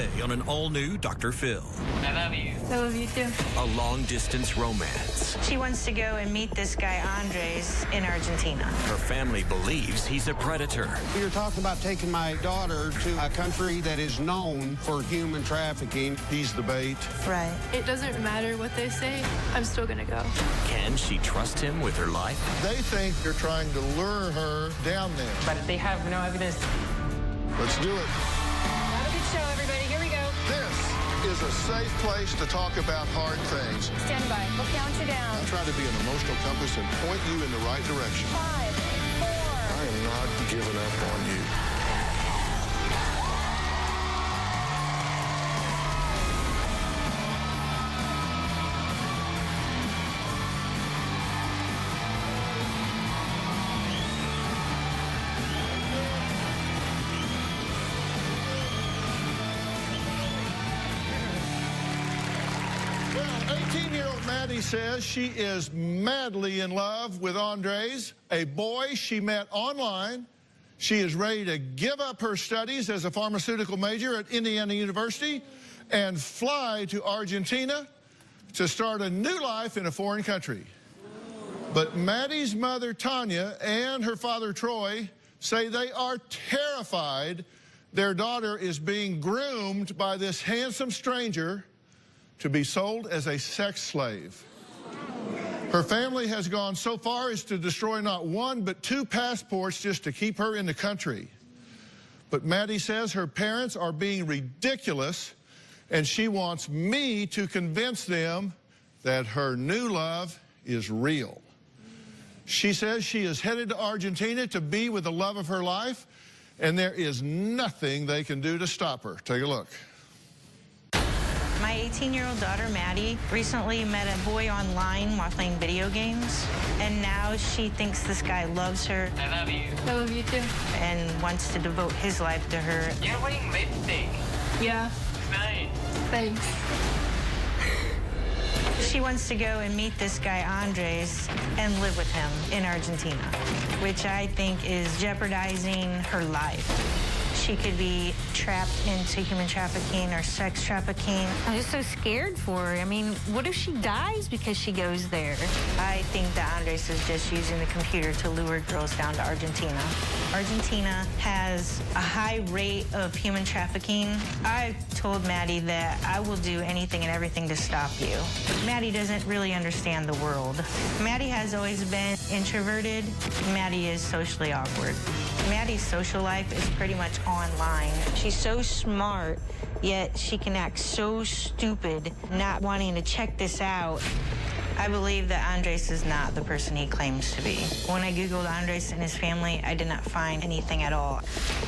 Wednesday on an all-new Dr. Phil. I love you. I love you too. A long-distance romance. She wants to go and meet this guy, Andres, in Argentina. Her family believes he's a predator. You're talking about taking my daughter to a country that is known for human trafficking. He's the bait. Right. It doesn't matter what they say, I'm still gonna go. Can she trust him with her life? They think you're trying to lure her down there. But they have no evidence. Let's do it. Have a good show, everybody. Here we go. This is a safe place to talk about hard things. Stand by. We'll count you down. I'm trying to be an emotional compass and point you in the right direction. 5, 4. I am not giving up on you. Well, 18-year-old Maddie says she is madly in love with Andres, a boy she met online. She is ready to give up her studies as a pharmaceutical major at Indiana University and fly to Argentina to start a new life in a foreign country. But Maddie's mother, Tanya, and her father, Troy, say they are terrified their daughter is being groomed by this handsome stranger to be sold as a sex slave. Her family has gone so far as to destroy not one but 2 passports just to keep her in the country. But Maddie says her parents are being ridiculous, and she wants me to convince them that her new love is real. She says she is headed to Argentina to be with the love of her life, and there is nothing they can do to stop her. Take a look. My 18-year-old daughter, Maddie, recently met a boy online while playing video games, and now she thinks this guy loves her I love you. I love you too. and wants to devote his life to her. You're wearing lipstick. Yeah, It's nice. thanks. She wants to go and meet this guy, Andres, and live with him in Argentina, which I think is jeopardizing her life. She could be trapped into human trafficking or sex trafficking. I'm just so scared for her. I mean, what if she dies because she goes there? I think that Andres is just using the computer to lure girls down to Argentina. Argentina has a high rate of human trafficking. I told Maddie that I will do anything and everything to stop you. Maddie doesn't really understand the world. Maddie has always been introverted. Maddie is socially awkward. Maddie's social life is pretty much online. She's so smart, yet she can act so stupid, not wanting to check this out. I believe that Andres is not the person he claims to be. When I Googled Andres and his family, I did not find anything at all.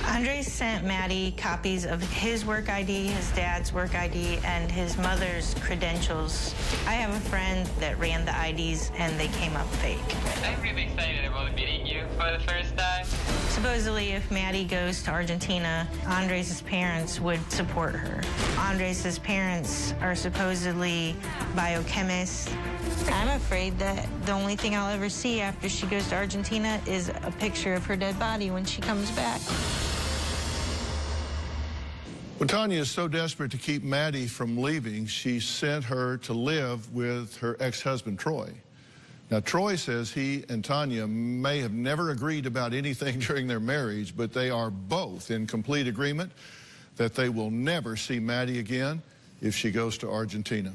Andres sent Maddie copies of his work ID, his dad's work ID, and his mother's credentials. I have a friend that ran the IDs, and they came up fake. I'm really excited about meeting you for the first time. Supposedly, if Maddie goes to Argentina, Andres' parents would support her. Andres' parents are supposedly biochemists. I'm afraid that the only thing I'll ever see after she goes to Argentina is a picture of her dead body when she comes back. When Tanya is so desperate to keep Maddie from leaving, she sent her to live with her ex-husband, Troy. Now, Troy says he and Tanya may have never agreed about anything during their marriage, but they are both in complete agreement that they will never see Maddie again if she goes to Argentina.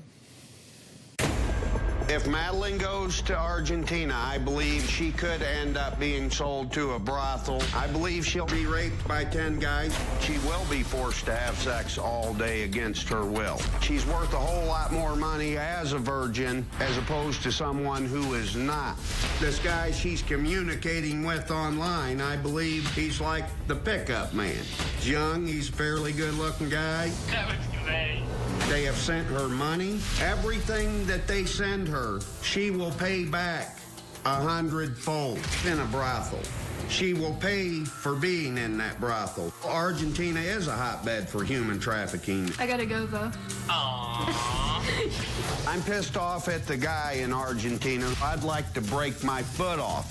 If Madeline goes to Argentina, I believe she could end up being sold to a brothel. I believe she'll be raped by 10 guys. She will be forced to have sex all day against her will. She's worth a whole lot more money as a virgin as opposed to someone who is not. This guy she's communicating with online, I believe he's like the pickup man. He's young, he's a fairly good-looking guy. That looks great. They have sent her money. Everything that they send her, she will pay back 100-fold in a brothel. She will pay for being in that brothel. Argentina is a hotbed for human trafficking. I gotta go though. Aww. I'm pissed off at the guy in Argentina. I'd like to break my foot off.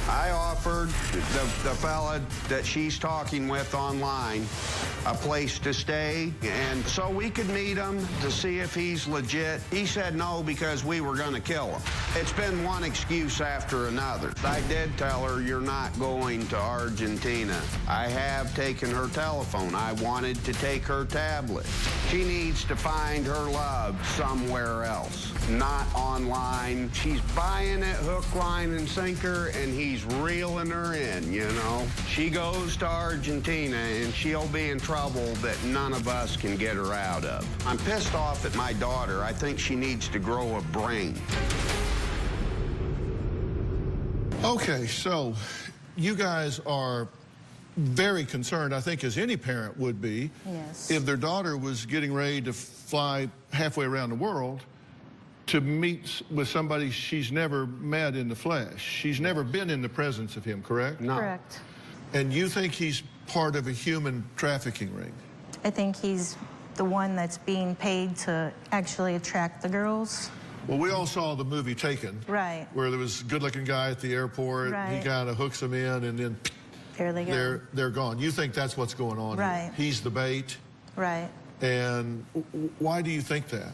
I offered the fella that she's talking with online a place to stay, and so we could meet him to see if he's legit. He said no because we were going to kill him. It's been one excuse after another. I did tell her, you're not going to Argentina. I have taken her telephone. I wanted to take her tablet. She needs to find her love somewhere else, not online. She's buying it hook, line, and sinker, and he's reeling her in, you know. She goes to Argentina, and she'll be in trouble that none of us can get her out of. I'm pissed off at my daughter. I think she needs to grow a brain. Okay, so you guys are very concerned, I think, as any parent would be, Yes. if their daughter was getting ready to fly halfway around the world to meet with somebody she's never met in the flesh. She's never been in the presence of him, correct? No. Correct. And you think he's part of a human trafficking ring? I think he's the one that's being paid to actually attract the girls. Well, we all saw the movie Taken. Right. Where there was a good-looking guy at the airport. Right. He kind of hooks them in, and then There they go. they're gone. You think that's what's going on Right. here? He's the bait. Right. And why do you think that?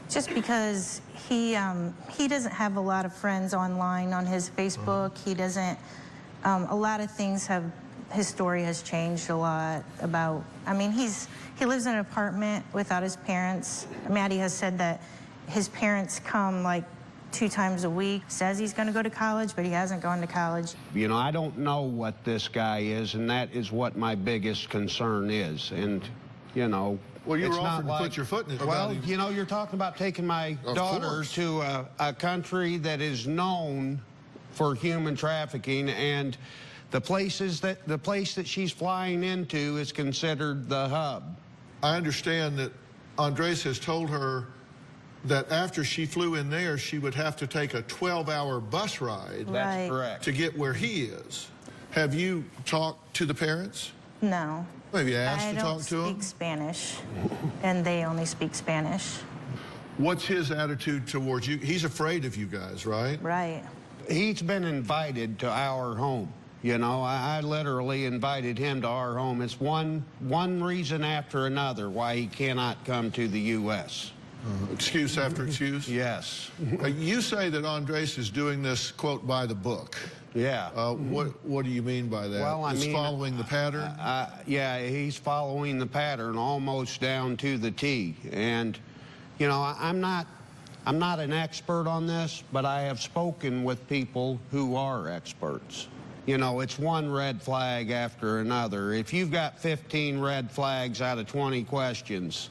Just because he doesn't have a lot of friends online on his Facebook. He doesn't. A lot of things have. His story has changed a lot about. I mean, he lives in an apartment without his parents. Maddie has said that his parents come like 2 times a week. Says he's going to go to college, but he hasn't gone to college. You know, I don't know what this guy is, and that is what my biggest concern is. And, you know, Well, you it's were not offered to like, put your foot in it. Well, about him. you know, you're talking about taking my Of daughter course. to a country that is known for human trafficking, and the place that she's flying into is considered the hub. I understand that Andres has told her that after she flew in there, she would have to take a 12-hour bus ride That's Right. correct. to get where he is. Have you talked to the parents? No. Have you asked I to don't talk to speak him? Spanish, and they only speak Spanish. What's his attitude towards you? He's afraid of you guys, right? Right. He's been invited to our home. You know, I literally invited him to our home. It's one reason after another why he cannot come to the U.S. Excuse after excuse? Yes. You say that Andres is doing this, quote, by the book. Yeah. What do you mean by that? Well, I It's mean, following the pattern? Yeah, he's following the pattern almost down to the T. And, you know, I'm not an expert on this, but I have spoken with people who are experts. You know, it's one red flag after another. If you've got 15 red flags out of 20 questions,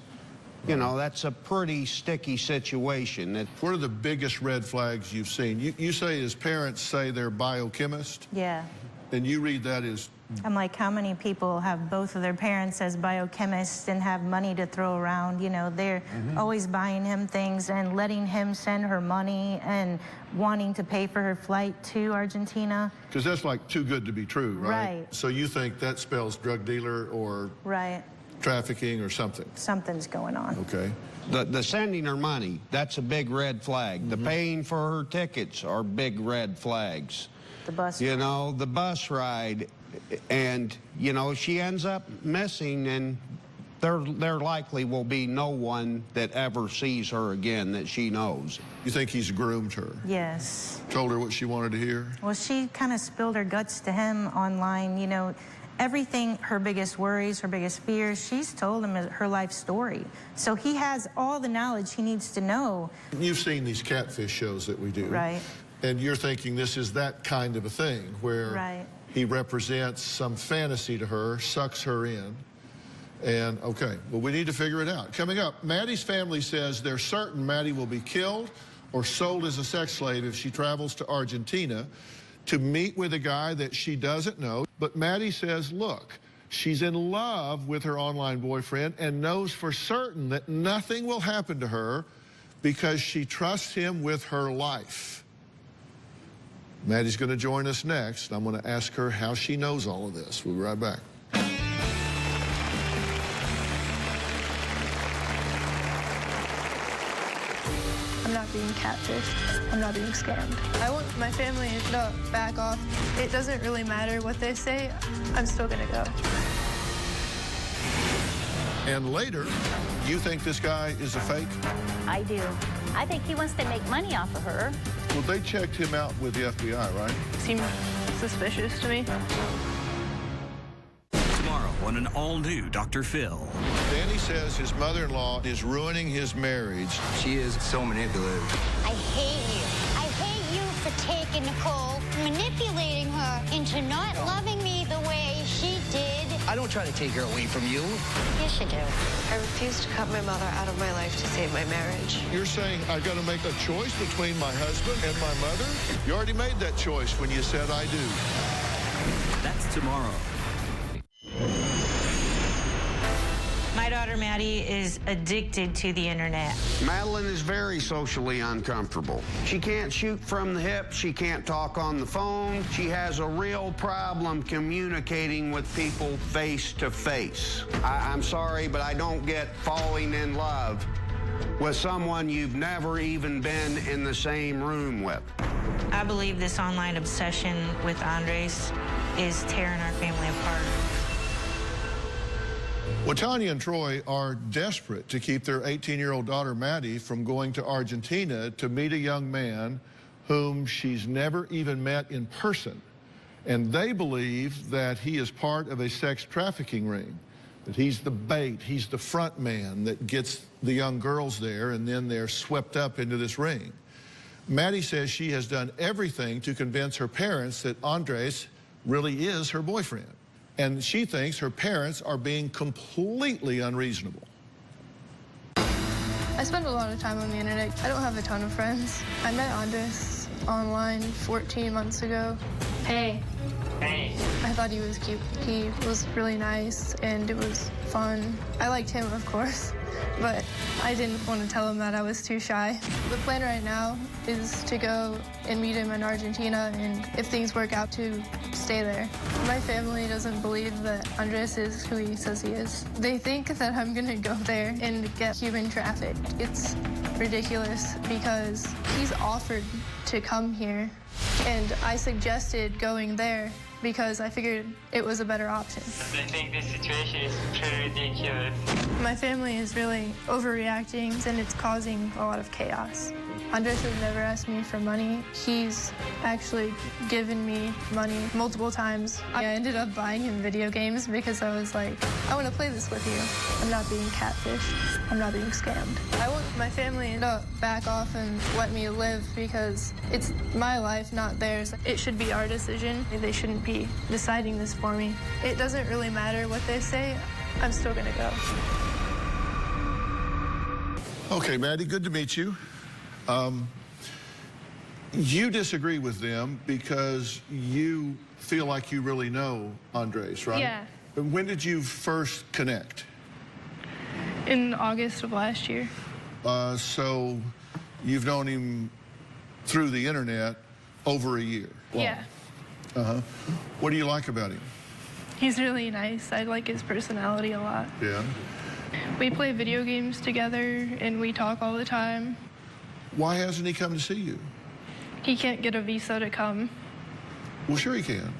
you know, that's a pretty sticky situation. What are the biggest red flags you've seen? You say his parents say they're biochemists, Yeah. and you read that as, I'm like, how many people have both of their parents as biochemists and have money to throw around? You know, they're always buying him things and letting him send her money and wanting to pay for her flight to Argentina. because that's like too good to be true, right? Right. So you think that spells drug dealer or Right. trafficking or something? Something's going on. Okay. The sending her money, that's a big red flag. The paying for her tickets are big red flags. The bus. You know, the bus ride, and, you know, she ends up missing, and there likely will be no one that ever sees her again that she knows. You think he's groomed her? Yes. Told her what she wanted to hear? Well, she kind of spilled her guts to him online, you know. Everything, her biggest worries, her biggest fears, she's told him her life story. So he has all the knowledge he needs to know. You've seen these catfish shows that we do. Right. And you're thinking this is that kind of a thing where Right. he represents some fantasy to her, sucks her in. And, okay, well, we need to figure it out. Coming up, Maddie's family says they're certain Maddie will be killed or sold as a sex slave if she travels to Argentina to meet with a guy that she doesn't know. But Maddie says, look, she's in love with her online boyfriend and knows for certain that nothing will happen to her because she trusts him with her life. Maddie's going to join us next. I'm going to ask her how she knows all of this. We'll be right back. I'm not being catfished. I'm not being scammed. I want my family to back off. It doesn't really matter what they say. I'm still gonna go. And later, you think this guy is a fake? I do. I think he wants to make money off of her. Well, they checked him out with the FBI, right? Seems suspicious to me. Tomorrow on an all-new Dr. Phil. Danny says his mother-in-law is ruining his marriage. She is so manipulative. I hate you. I hate you for taking Nicole, manipulating her into not loving me the way she did. I don't try to take her away from you. Yes, you do. I refuse to cut my mother out of my life to save my marriage. You're saying I've got to make a choice between my husband and my mother? You already made that choice when you said I do. That's tomorrow. My daughter Maddie is addicted to the internet. Madeline is very socially uncomfortable. She can't shoot from the hip. She can't talk on the phone. She has a real problem communicating with people face to face. I'm sorry, but I don't get falling in love with someone you've never even been in the same room with. I believe this online obsession with Andres is tearing our family apart. Well, Tanya and Troy are desperate to keep their 18-year-old daughter, Maddie, from going to Argentina to meet a young man whom she's never even met in person. And they believe that he is part of a sex trafficking ring, that he's the bait, he's the front man that gets the young girls there, and then they're swept up into this ring. Maddie says she has done everything to convince her parents that Andres really is her boyfriend. And she thinks her parents are being completely unreasonable. I spend a lot of time on the internet. I don't have a ton of friends. I met Andres online 14 months ago. Hey. Hey. I thought he was cute. He was really nice, and it was fun. I liked him, of course, but I didn't want to tell him that. I was too shy. The plan right now is to go and meet him in Argentina, and if things work out, to stay there. My family doesn't believe that Andres is who he says he is. They think that I'm gonna go there and get human trafficked. It's ridiculous because he's offered to come here, and I suggested going there because I figured it was a better option. I think this situation is pretty ridiculous. My family is really overreacting, and it's causing a lot of chaos. Andres has never asked me for money. He's actually given me money multiple times. I ended up buying him video games because I was like, I want to play this with you. I'm not being catfished. I'm not being scammed. I want my family to back off and let me live because it's my life, not theirs. It should be our decision. They shouldn't be deciding this for me. It doesn't really matter what they say. I'm still gonna go. Okay, Maddie, good to meet you. You disagree with them because you feel like you really know Andres, right? Yeah. When did you first connect? In August of last year. So you've known him through the internet over a year. Wow. Yeah. Uh-huh. What do you like about him? He's really nice. I like his personality a lot. Yeah. We play video games together, and we talk all the time. Why hasn't he come to see you? He can't get a visa to come. Well, sure he can.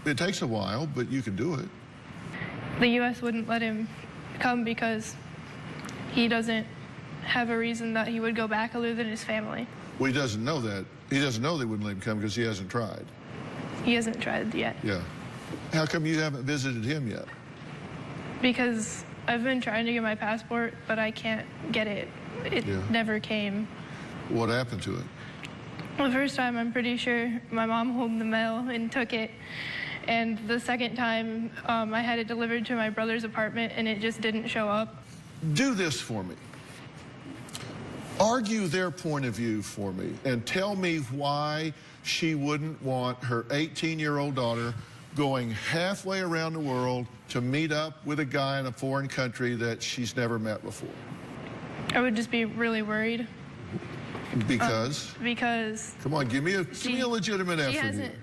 It takes a while, but you can do it. The U.S. wouldn't let him come because he doesn't have a reason that he would go back other than his family. Well, he doesn't know that. He doesn't know they wouldn't let him come because he hasn't tried. He hasn't tried yet. Yeah. How come you haven't visited him yet? Because I've been trying to get my passport, but I can't get it. It never came. What happened to it? The first time, I'm pretty sure my mom opened the mail and took it. And the second time, I had it delivered to my brother's apartment, and it just didn't show up. Do this for me. Argue their point of view for me and tell me why she wouldn't want her 18-year-old daughter going halfway around the world to meet up with a guy in a foreign country that she's never met before. I would just be really worried. Because? Because... Come on, give me a legitimate answer. She hasn't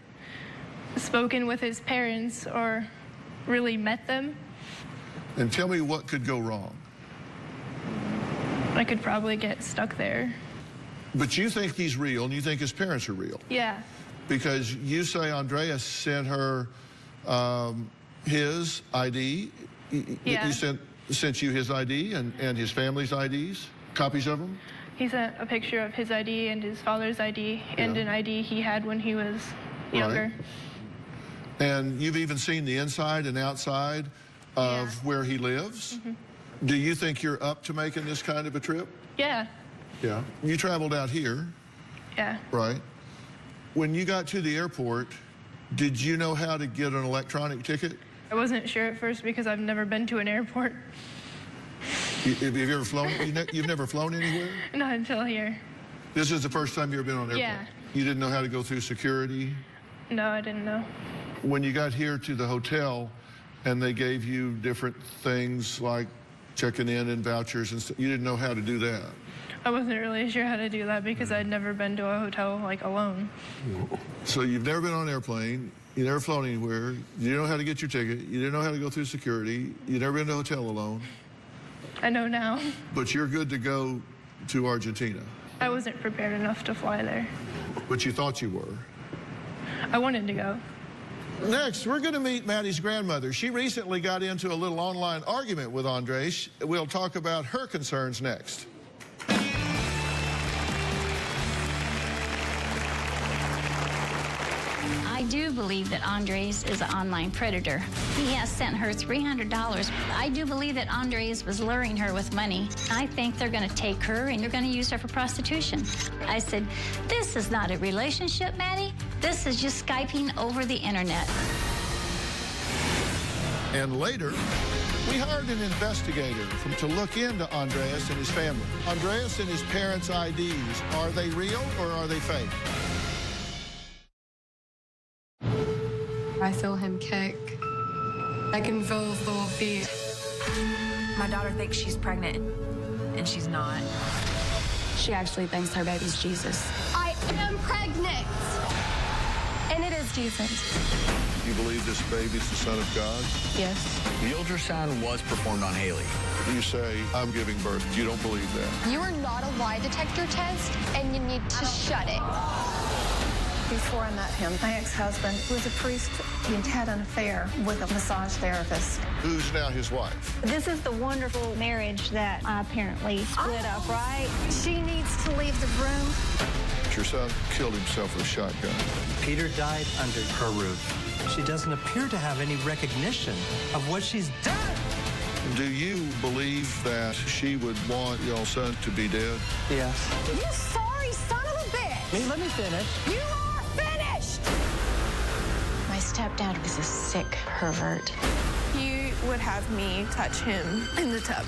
spoken with his parents or really met them. And tell me what could go wrong. I could probably get stuck there. But you think he's real, and you think his parents are real. Yeah. Because you say Andreas sent her his ID. Yeah. He sent you his ID and his family's IDs, copies of them? He sent a picture of his ID and his father's ID and an ID he had when he was younger. Right. And you've even seen the inside and outside of where he lives? Mm-hmm. Do you think you're up to making this kind of a trip? Yeah. Yeah. You traveled out here. Yeah. Right. When you got to the airport, did you know how to get an electronic ticket? I wasn't sure at first because I've never been to an airport. Have you ever flown? You've never flown anywhere? Not until here. This is the first time you've ever been on an airplane? Yeah. You didn't know how to go through security? No, I didn't know. When you got here to the hotel and they gave you different things like checking in and vouchers and stuff, you didn't know how to do that? I wasn't really sure how to do that because I'd never been to a hotel like alone. So you've never been on an airplane, you never flown anywhere, you didn't know how to get your ticket, you didn't know how to go through security, you've never been to a hotel alone. I know now. But you're good to go to Argentina. I wasn't prepared enough to fly there. But you thought you were. I wanted to go. Next, we're going to meet Maddie's grandmother. She recently got into a little online argument with Andres. We'll talk about her concerns next. I do believe that Andres is an online predator. He has sent her $300. I do believe that Andres was luring her with money. I think they're going to take her and they're going to use her for prostitution. I said, this is not a relationship, Maddie. This is just Skyping over the internet. And later, we hired an investigator to look into Andreas and his family. Andreas and his parents' IDs, are they real or are they fake? I feel him kick. I can feel his little feet. My daughter thinks she's pregnant, and she's not. She actually thinks her baby's Jesus. I am pregnant! And it is Jesus. You believe this baby's the Son of God? Yes. The ultrasound was performed on Haley. You say, I'm giving birth. You don't believe that. You are not a lie detector test, and you need to shut it. Before I met him, my ex-husband was a priest. He had an affair with a massage therapist. Who's now his wife? This is the wonderful marriage that I apparently split up, right? She needs to leave the room. Your son killed himself with a shotgun. Peter died under her roof. She doesn't appear to have any recognition of what she's done. Do you believe that she would want your son to be dead? Yes. You sorry son of a bitch! Hey, let me finish. You are finished! My stepdad was a sick pervert. He would have me touch him in the tub.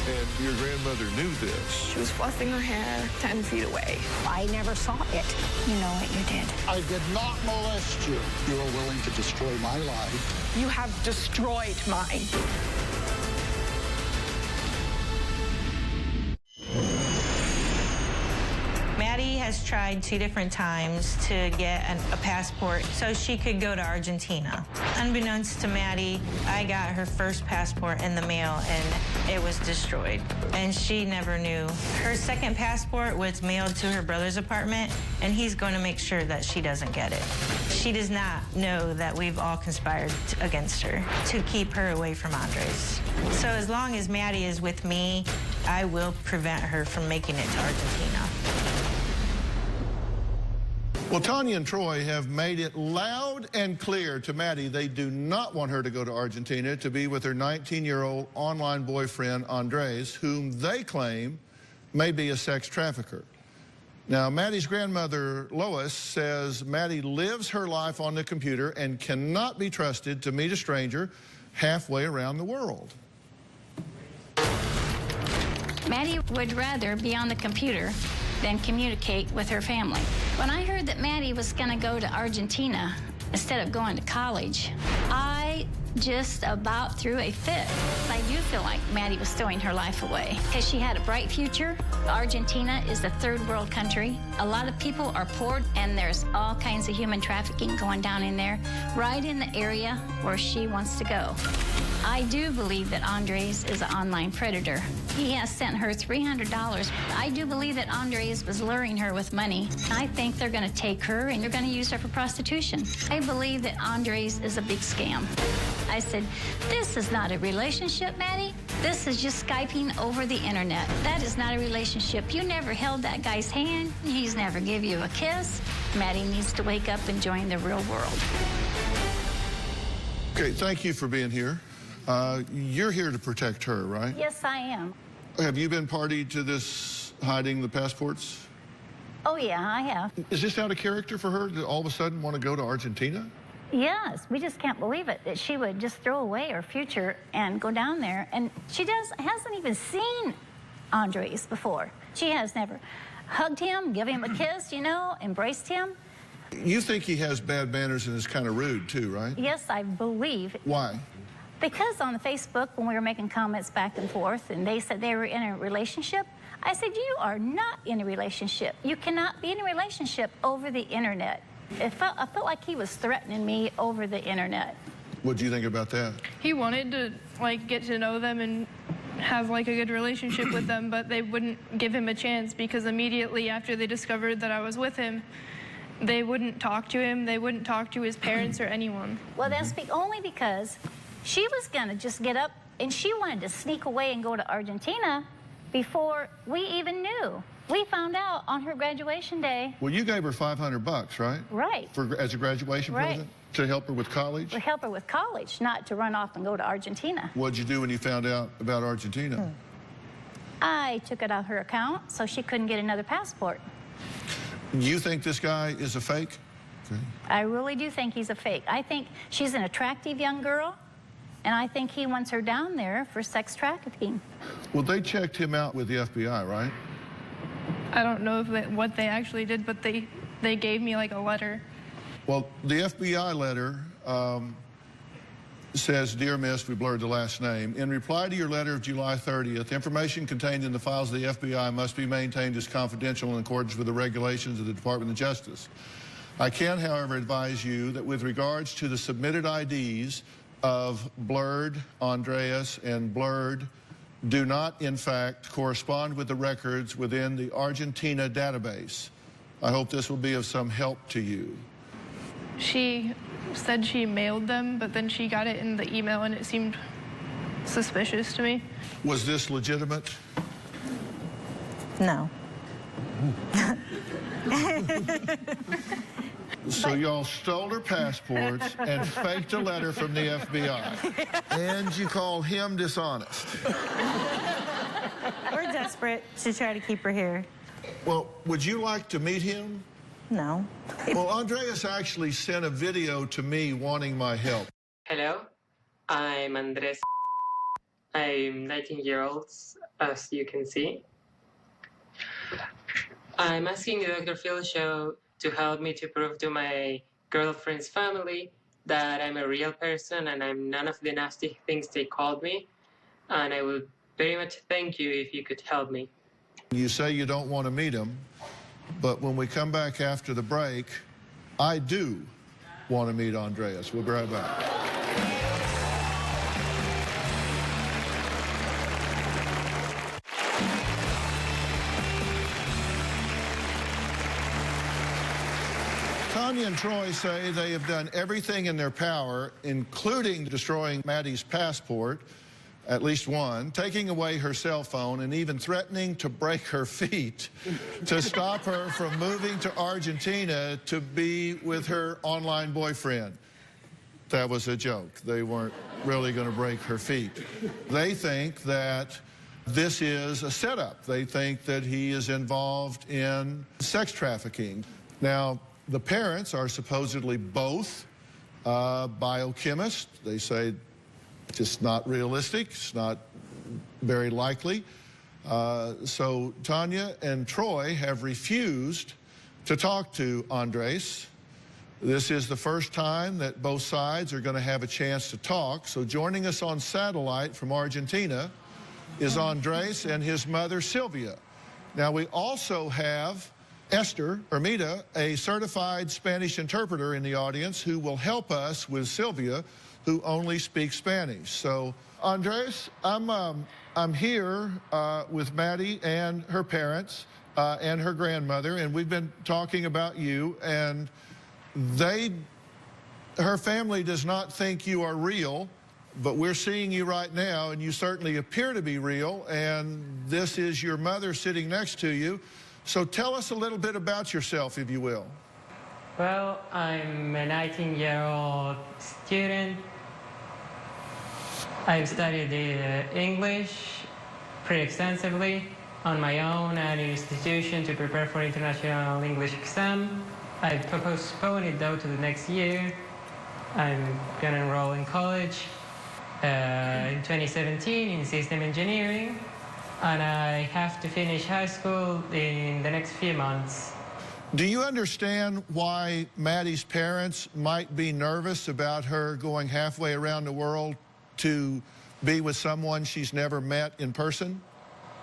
And your grandmother knew this. She was fluffing her hair 10 feet away. I never saw it. You know what you did. I did not molest you. You are willing to destroy my life. You have destroyed mine. Maddie has tried 2 different times to get a passport so she could go to Argentina. Unbeknownst to Maddie, I got her first passport in the mail and it was destroyed. And she never knew. Her second passport was mailed to her brother's apartment and he's going to make sure that she doesn't get it. She does not know that we've all conspired against her to keep her away from Andres. So as long as Maddie is with me, I will prevent her from making it to Argentina. Well, Tanya and Troy have made it loud and clear to Maddie they do not want her to go to Argentina to be with her 19-year-old online boyfriend, Andres, whom they claim may be a sex trafficker. Now, Maddie's grandmother, Lois, says Maddie lives her life on the computer and cannot be trusted to meet a stranger halfway around the world. Maddie would rather be on the computer than communicate with her family. When I heard that Maddie was going to go to Argentina instead of going to college, I just about threw a fit. I do feel like Maddie was throwing her life away because she had a bright future. Argentina is a third world country. A lot of people are poor and there's all kinds of human trafficking going down in there, right in the area where she wants to go. I do believe that Andres is an online predator. He has sent her $300. I do believe that Andres was luring her with money. I think they're going to take her and they're going to use her for prostitution. I believe that Andres is a big scam. I said, this is not a relationship, Maddie. This is just Skyping over the internet. That is not a relationship. You never held that guy's hand. He's never give you a kiss. Maddie needs to wake up and join the real world. Okay, thank you for being here. You're here to protect her, right? Yes, I am. Have you been party to this hiding the passports? Oh, yeah, I have. Is this out of character for her to all of a sudden want to go to Argentina? Yes, we just can't believe it, that she would just throw away her future and go down there. And she hasn't even seen Andres before. She has never hugged him, given him a kiss, you know, embraced him. You think he has bad manners and is kind of rude too, right? Yes, I believe. Why? Because on the Facebook, when we were making comments back and forth, and they said they were in a relationship, I said, you are not in a relationship. You cannot be in a relationship over the internet. I felt like he was threatening me over the internet. What do you think about that? He wanted to, like, get to know them and have, like, a good relationship with them, but they wouldn't give him a chance because immediately after they discovered that I was with him, they wouldn't talk to him, they wouldn't talk to his parents or anyone. Well, that's only because she was going to just get up and she wanted to sneak away and go to Argentina before we even knew. We found out on her graduation day. Well, you gave her $500, right? Right. As a graduation present? To help her with college? To help her with college, not to run off and go to Argentina. What'd you do when you found out about Argentina? I took it out of her account so she couldn't get another passport. You think this guy is a fake? Okay. I really do think he's a fake. I think she's an attractive young girl, and I think he wants her down there for sex trafficking. Well, they checked him out with the FBI, right? I don't know what they actually did, but they gave me, like, a letter. Well, the FBI letter says, Dear Miss, we blurred the last name. In reply to your letter of July 30th, information contained in the files of the FBI must be maintained as confidential in accordance with the regulations of the Department of Justice. I can, however, advise you that with regards to the submitted IDs of Blurred, Andreas, and Blurred do not, in fact, correspond with the records within the Argentina database. I hope this will be of some help to you. She said she mailed them, but then she got it in the email, and it seemed suspicious to me. Was this legitimate? No. So y'all stole her passports and faked a letter from the FBI. And you call him dishonest. We're desperate to try to keep her here. Well, would you like to meet him? No. Well, Andreas actually sent a video to me wanting my help. Hello, I'm Andres. I'm 19 years old, as you can see. I'm asking the Dr. Phil show to help me to prove to my girlfriend's family that I'm a real person and I'm none of the nasty things they called me. And I would very much thank you if you could help me. You say you don't want to meet him, but when we come back after the break, I do want to meet Andreas. We'll be right back. Tanya and Troy say they have done everything in their power, including destroying Maddie's passport, at least one, taking away her cell phone, and even threatening to break her feet to stop her from moving to Argentina to be with her online boyfriend. That was a joke. They weren't really going to break her feet. They think that this is a setup. They think that he is involved in sex trafficking. Now, the parents are supposedly both biochemists. They say it's just not realistic. It's not very likely. So Tanya and Troy have refused to talk to Andres. This is the first time that both sides are going to have a chance to talk. So joining us on satellite from Argentina is Andres and his mother, Sylvia. Now, we also have Esther Ermita, a certified Spanish interpreter in the audience who will help us with Sylvia, who only speak Spanish. So, Andres, I'm here with Maddie and her parents and her grandmother, and we've been talking about you, and her family does not think you are real, but we're seeing you right now, and you certainly appear to be real, and this is your mother sitting next to you. So tell us a little bit about yourself, if you will. Well, I'm a 19-year-old student. I've studied English pretty extensively on my own at an institution to prepare for international English exam. I postponed it though to the next year. I'm gonna enroll in college in 2017 in system engineering, and I have to finish high school in the next few months. Do you understand why Maddie's parents might be nervous about her going halfway around the world to be with someone she's never met in person?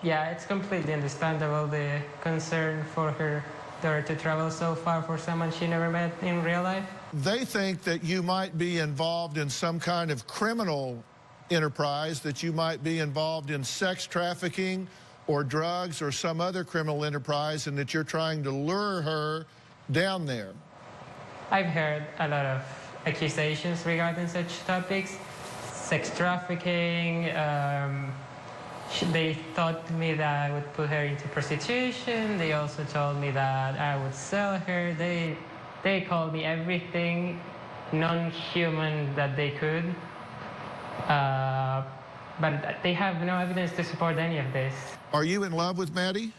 Yeah, it's completely understandable, the concern for her daughter to travel so far for someone she never met in real life. They think that you might be involved in some kind of criminal enterprise, that you might be involved in sex trafficking or drugs or some other criminal enterprise, and that you're trying to lure her down there. I've heard a lot of accusations regarding such topics. Sex trafficking, they thought to me that I would put her into prostitution. They also told me that I would sell her. They called me everything non-human that they could. But they have no evidence to support any of this. Are you in love with Maddie?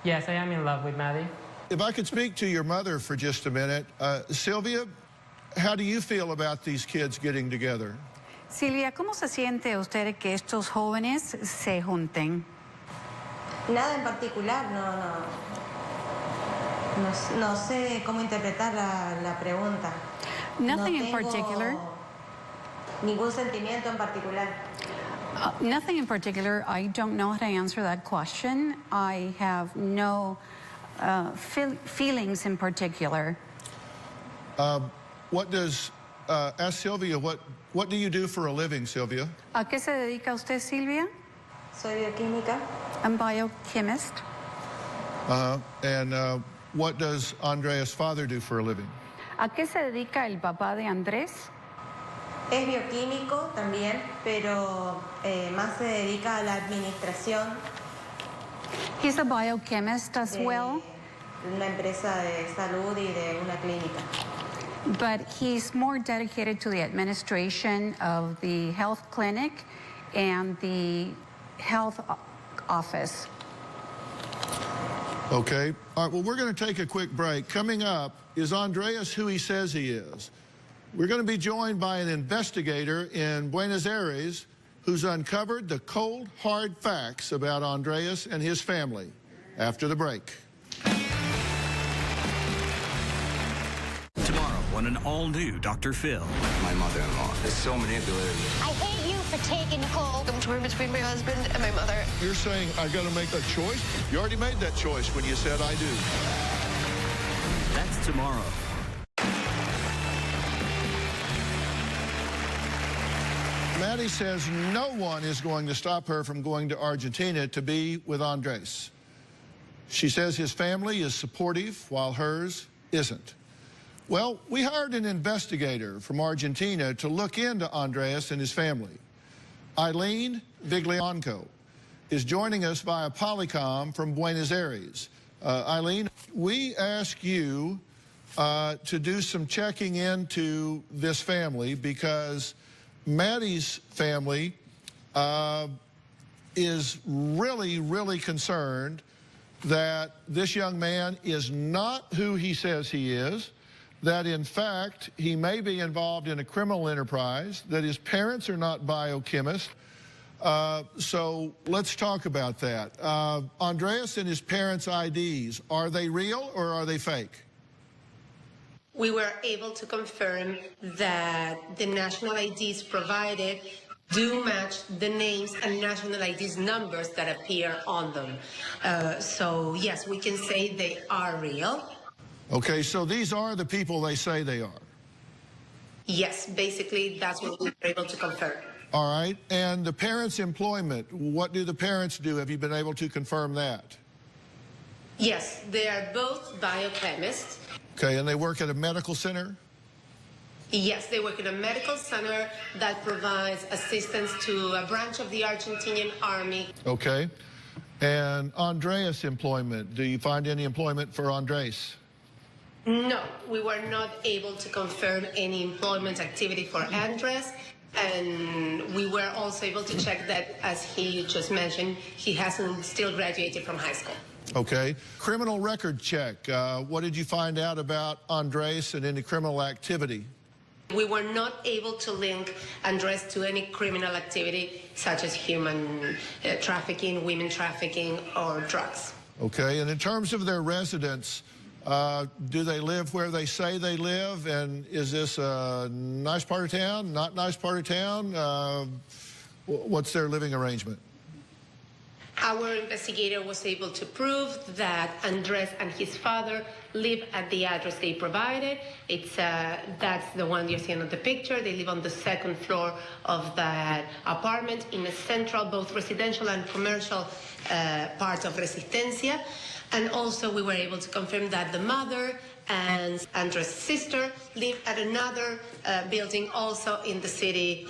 Yes, I am in love with Maddie. If I could speak to your mother for just a minute. Sylvia, how do you feel about these kids getting together? Silvia, ¿cómo se siente usted que estos jóvenes se junten? Nada en particular, no sé cómo interpretar la pregunta. Nothing in particular. Ningún sentimiento en particular. Nothing in particular. I don't know how to answer that question. I have no feelings in particular. What does, ask Sylvia, what do you do for a living, Sylvia? ¿A qué se dedica usted, Silvia? Soy bioquímica. I'm biochemist. And what does Andrea's father do for a living? ¿A qué se dedica el papá de Andrés? Es bioquímico también, pero más se dedica a la administración. He's a biochemist as well. Una empresa de salud y de una clínica. But he's more dedicated to the administration of the health clinic and the health office. Okay. All right, well, we're going to take a quick break. Coming up, is Andreas who he says he is? We're going to be joined by an investigator in Buenos Aires who's uncovered the cold, hard facts about Andreas and his family. After the break. Tomorrow on an all-new Dr. Phil. My mother-in-law is so manipulative. I hate you for taking Nicole. I'm torn between my husband and my mother. You're saying I got to make a choice? You already made that choice when you said I do. That's tomorrow. Maddie says no one is going to stop her from going to Argentina to be with Andres. She says his family is supportive while hers isn't. Well, we hired an investigator from Argentina to look into Andres and his family. Eileen Viglianco is joining us via Polycom from Buenos Aires. Eileen, we ask you to do some checking into this family because Maddie's family is really, really concerned that this young man is not who he says he is, that in fact he may be involved in a criminal enterprise, that his parents are not biochemists. So let's talk about that. Andreas and his parents' IDs, are they real or are they fake? We were able to confirm that the national IDs provided do match the names and national IDs numbers that appear on them. So yes, we can say they are real. Okay, so these are the people they say they are. Yes, basically, that's what we were able to confirm. All right. And the parents' employment, what do the parents do? Have you been able to confirm that? Yes, they are both biochemists. Okay, and they work at a medical center? Yes, they work in a medical center that provides assistance to a branch of the Argentinian army. Okay. And Andres' employment, do you find any employment for Andres? No, we were not able to confirm any employment activity for Andres, and we were also able to check that, as he just mentioned, he hasn't still graduated from high school. Okay. Criminal record check. What did you find out about Andres and any criminal activity? We were not able to link Andres to any criminal activity such as human trafficking, women trafficking, or drugs. Okay. And in terms of their residence, do they live where they say they live? And is this a nice part of town, not nice part of town? What's their living arrangement? Our investigator was able to prove that Andres and his father live at the address they provided. That's the one you're seeing on the picture. They live on the second floor of that apartment in a central, both residential and commercial part of Resistencia. And also we were able to confirm that the mother and Andres' sister live at another building also in the city,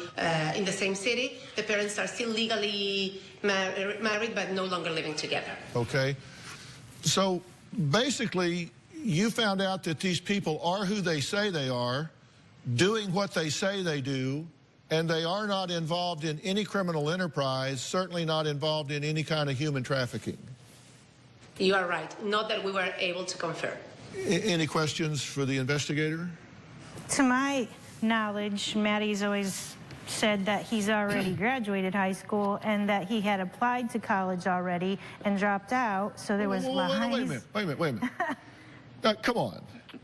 in the same city. The parents are still legally married but no longer living together. Okay. So basically, you found out that these people are who they say they are, doing what they say they do, and they are not involved in any criminal enterprise, certainly not involved in any kind of human trafficking. You are right. Not that we were able to confirm. Any questions for the investigator? To my knowledge, Maddie's always said that he's already graduated high school and that he had applied to college already and dropped out, so there was lies. Wait a minute. Come on.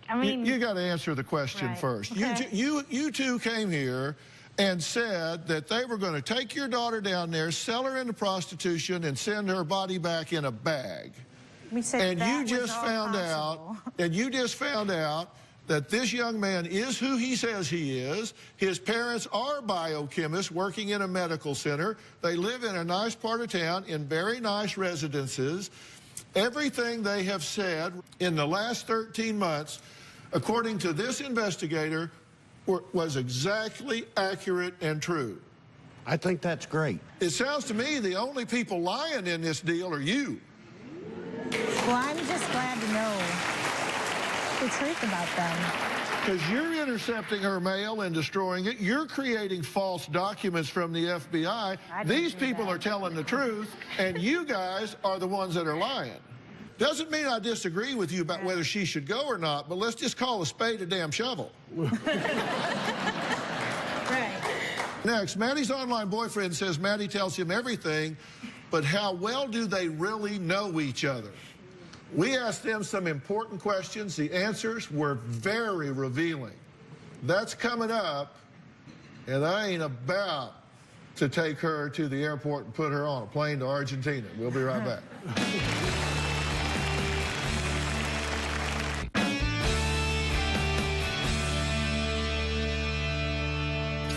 I mean, you got to answer the question right. first. Okay. You two came here and said that they were going to take your daughter down there, sell her into prostitution, and send her body back in a bag. We said and that you just was all found possible. out, and you just found out that this young man is who he says he is. His parents are biochemists working in a medical center. They live in a nice part of town in very nice residences. Everything they have said in the last 13 months, according to this investigator, was exactly accurate and true. I think that's great. It sounds to me the only people lying in this deal are you. Well, I'm just glad to know the truth about them. Because you're intercepting her mail and destroying it. You're creating false documents from the FBI. These people are telling the truth, and you guys are the ones that are lying. Doesn't mean I disagree with you about whether she should go or not, but let's just call a spade a damn shovel. Right. Next, Maddie's online boyfriend says Maddie tells him everything, but how well do they really know each other? We asked them some important questions. The answers were very revealing. That's coming up, and I ain't about to take her to the airport and put her on a plane to Argentina. We'll be right back.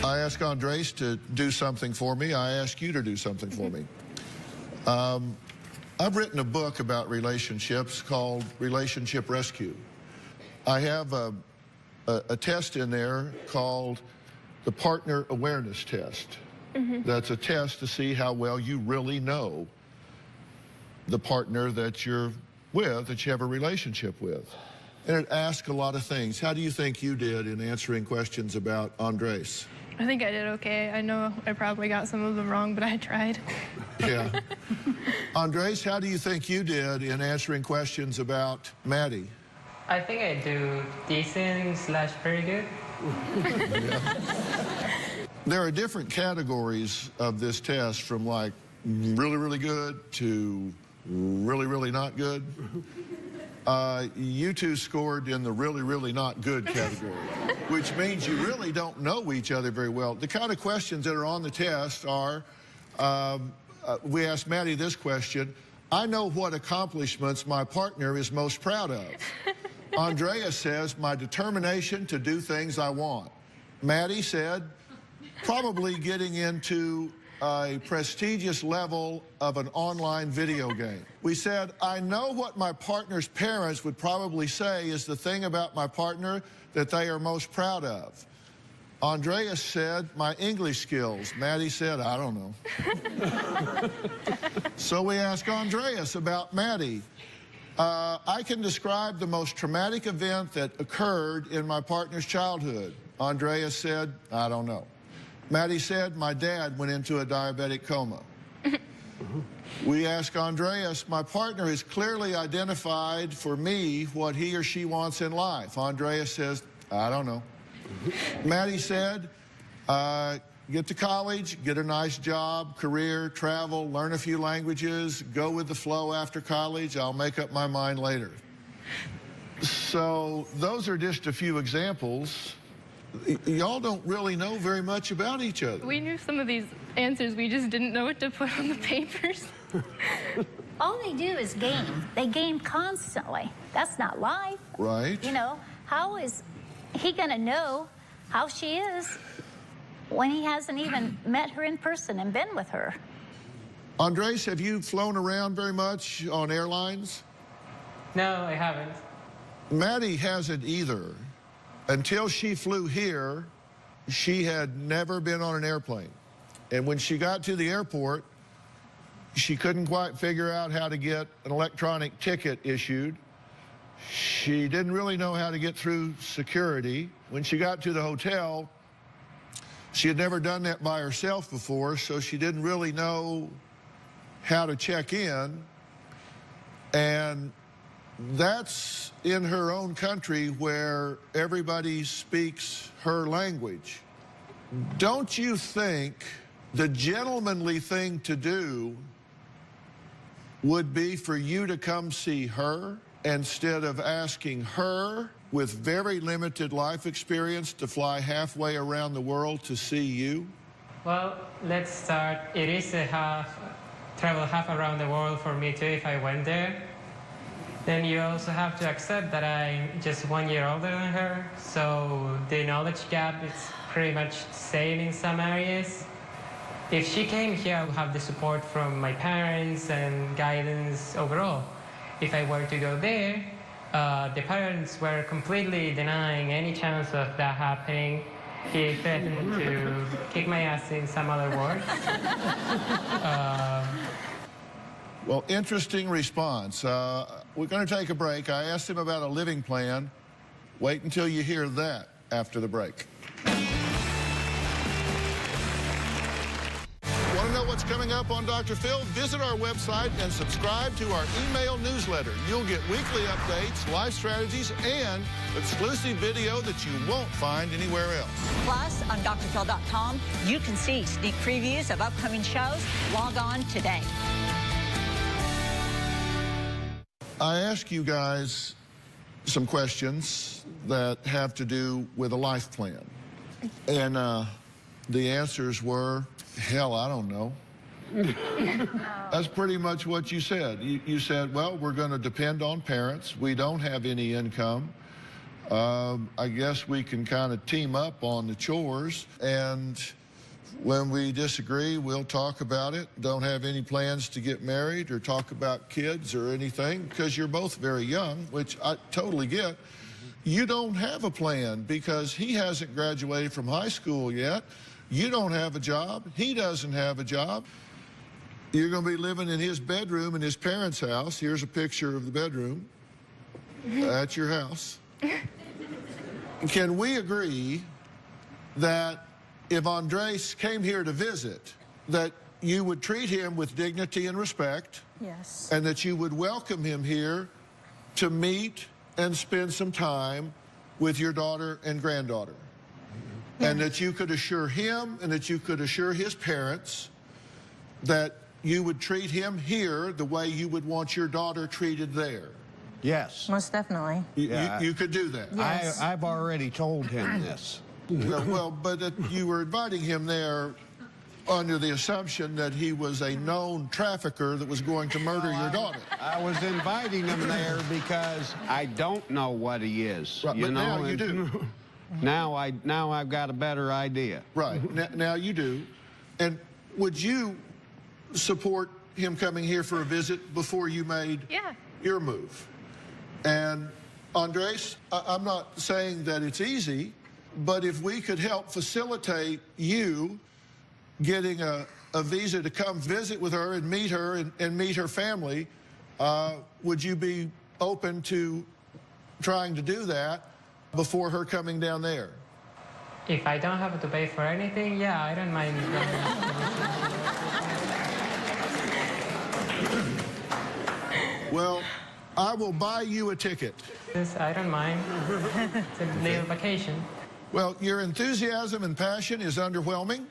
I asked Andres to do something for me. I ask you to do something for me. I've written a book about relationships called Relationship Rescue. I have a test in there called the Partner Awareness Test. That's a test to see how well you really know the partner that you're with, that you have a relationship with. And it asks a lot of things. How do you think you did in answering questions about Andres? I think I did okay. I know I probably got some of them wrong, but I tried. Yeah. Andres, how do you think you did in answering questions about Maddie? I think I do decent / very good. There are different categories of this test, from like really, really good to really, really not good. You two scored in the really, really not good category, which means you really don't know each other very well. The kind of questions that are on the test are, we asked Maddie this question: I know what accomplishments my partner is most proud of. Andrea says, my determination to do things I want. Maddie said, probably getting into a prestigious level of an online video game. We said, I know what my partner's parents would probably say is the thing about my partner that they are most proud of. Andreas said, my English skills. Maddie said, I don't know. So we asked Andreas about Maddie. I can describe the most traumatic event that occurred in my partner's childhood. Andreas said, I don't know. Maddie said, my dad went into a diabetic coma. We asked Andreas, my partner has clearly identified for me what he or she wants in life. Andreas says, I don't know. Maddie said, get to college, get a nice job, career, travel, learn a few languages, go with the flow after college. I'll make up my mind later. So those are just a few examples. Y'all don't really know very much about each other. We knew some of these answers, we just didn't know what to put on the papers. All they do is game. They game constantly. That's not life. Right. You know, how is he going to know how she is when he hasn't even met her in person and been with her? Andres, have you flown around very much on airlines? No, I haven't. Maddie hasn't either. Until she flew here, she had never been on an airplane. And when she got to the airport, she couldn't quite figure out how to get an electronic ticket issued. She didn't really know how to get through security. When she got to the hotel, she had never done that by herself before, so she didn't really know how to check in. And that's in her own country where everybody speaks her language. Don't you think the gentlemanly thing to do would be for you to come see her instead of asking her with very limited life experience to fly halfway around the world to see you? Well, let's start. It is travel half around the world for me too if I went there. Then you also have to accept that I'm just 1 year older than her, so the knowledge gap is pretty much same in some areas. If she came here, I would have the support from my parents and guidance overall. If I were to go there, the parents were completely denying any chance of that happening. He threatened to kick my ass in some other words. Well, interesting response. We're going to take a break. I asked him about a living plan. Wait until you hear that after the break. Want to know what's coming up on Dr. Phil? Visit our website and subscribe to our email newsletter. You'll get weekly updates, life strategies, and exclusive video that you won't find anywhere else. Plus, on drphil.com, you can see sneak previews of upcoming shows. Log on today. I ask you guys some questions that have to do with a life plan. And the answers were, hell, I don't know. That's pretty much what you said. You said, well, we're going to depend on parents. We don't have any income. I guess we can kind of team up on the chores. And when we disagree, we'll talk about it. Don't have any plans to get married or talk about kids or anything because you're both very young, which I totally get. You don't have a plan because he hasn't graduated from high school yet. You don't have a job. He doesn't have a job. You're going to be living in his bedroom in his parents' house. Here's a picture of the bedroom. That's your house. Can we agree that if Andres came here to visit, that you would treat him with dignity and respect? Yes. And that you would welcome him here to meet and spend some time with your daughter and granddaughter? Yeah. And that you could assure him and that you could assure his parents that you would treat him here the way you would want your daughter treated there? Yes. Most definitely. You could do that? Yes. I've already told him this. Well, but you were inviting him there under the assumption that he was a known trafficker that was going to murder your daughter. I was inviting him there because I don't know what he is. Right, but now you do. Now I've got a better idea. Right. Now you do. And would you support him coming here for a visit before you made your move? And Andres, I'm not saying that it's easy, but if we could help facilitate you getting a visa to come visit with her and meet her and meet her family, would you be open to trying to do that before her coming down there? If I don't have to pay for anything, yeah, I don't mind going. Well, I will buy you a ticket. Yes, I don't mind. It's a little vacation. Well, your enthusiasm and passion is underwhelming.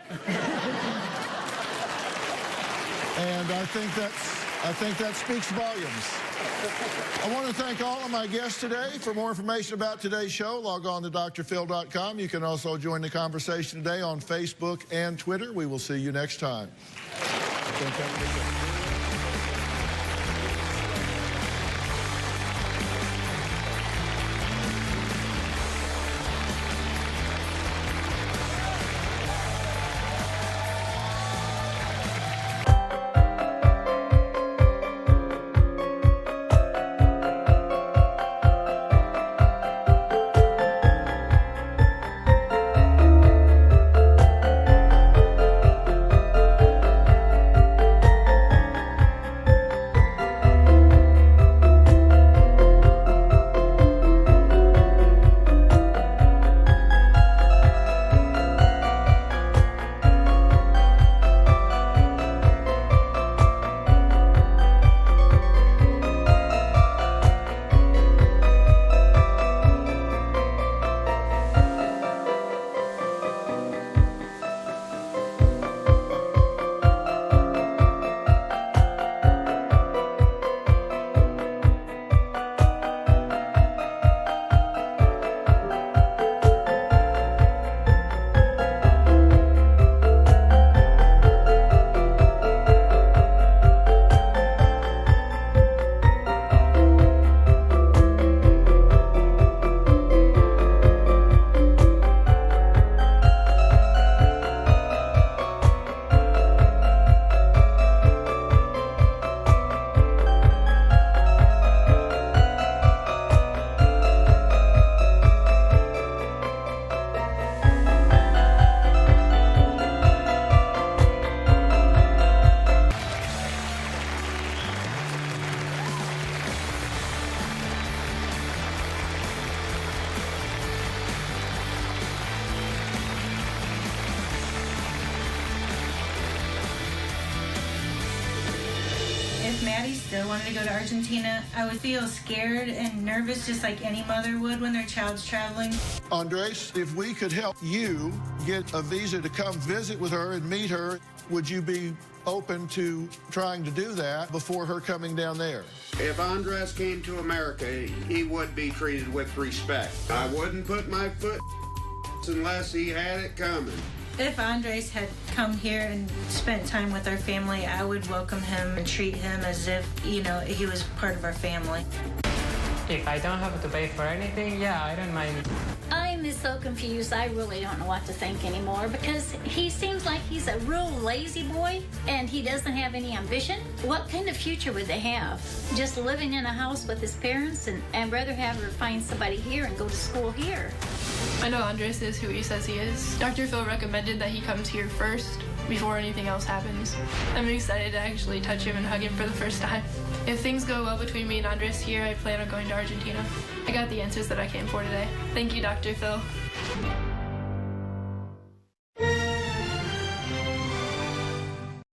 And I think that speaks volumes. I want to thank all of my guests today. For more information about today's show, log on to drphil.com. You can also join the conversation today on Facebook and Twitter. We will see you next time. Maddie still wanted to go to Argentina, I would feel scared and nervous just like any mother would when their child's traveling. Andres, if we could help you get a visa to come visit with her and meet her, would you be open to trying to do that before her coming down there? If Andres came to America, he would be treated with respect. I wouldn't put my foot unless he had it coming. If Andres had come here and spent time with our family, I would welcome him and treat him as if, he was part of our family. If I don't have to pay for anything, yeah, I don't mind. I'm so confused. I really don't know what to think anymore because he seems like he's a real lazy boy and he doesn't have any ambition. What kind of future would they have? Just living in a house with his parents and rather have her find somebody here and go to school here. I know Andres is who he says he is. Dr. Phil recommended that he comes here first before anything else happens. I'm excited to actually touch him and hug him for the first time. If things go well between me and Andres here, I plan on going to Argentina. I got the answers that I came for today. Thank you, Dr. Phil.